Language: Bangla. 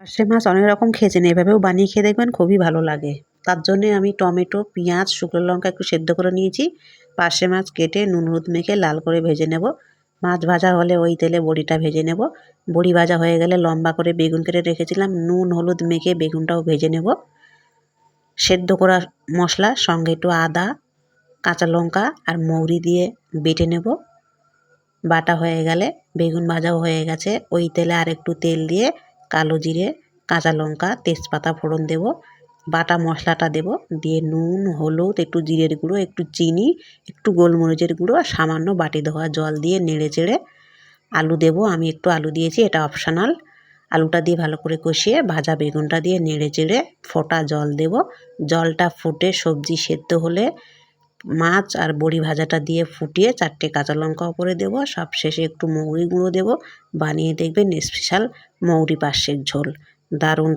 পার্শে মাছ অনেক রকম খেয়েছেন, এভাবেও বানিয়ে খেয়ে দেখবেন, খুবই ভালো লাগে। তার জন্যে আমি টমেটো, পেঁয়াজ, শুকনো লঙ্কা একটু সেদ্ধ করে নিয়েছি। পার্শে মাছ কেটে নুন হলুদ মেখে লাল করে ভেজে নেব। মাছ ভাজা হলে ওই তেলে বড়িটা ভেজে নেব। বড়ি ভাজা হয়ে গেলে লম্বা করে বেগুন কেটে রেখেছিলাম, নুন হলুদ মেখে বেগুনটাও ভেজে নেব। সেদ্ধ করা মশলা সঙ্গে একটু আদা, কাঁচা লঙ্কা আর মৌরি দিয়ে বেটে নেব। বাটা হয়ে গেলে বেগুন ভাজাও হয়ে গেছে, ওই তেলে আর একটু তেল দিয়ে কালো জিরে, কাঁচা লঙ্কা, তেজপাতা ফোড়ন দেব। বাটা মশলাটা দেব, দিয়ে নুন হলুদ, একটু জিরের গুঁড়ো, একটু চিনি, একটু গোলমরিচের গুঁড়ো আর সামান্য বাটি ধোয়া জল দিয়ে নেড়ে চেড়ে আলু দেব। আমি একটু আলু দিয়েছি, এটা অপশনাল। আলুটা দিয়ে ভালো করে কষিয়ে ভাজা বেগুনটা দিয়ে নেড়ে চেড়ে ফোটা জল দেব। জলটা ফুটে সবজি সেদ্ধ হলে মাছ আর বড়ি ভাজাটা দিয়ে ফুটিয়ে 4টে কাঁচা লঙ্কা উপরে দেব। সবশেষে একটু মৌরি গুঁড়ো দেব। বানিয়ে দেখবেন স্পেশাল মৌরি পার্শের ঝোল, দারুণ।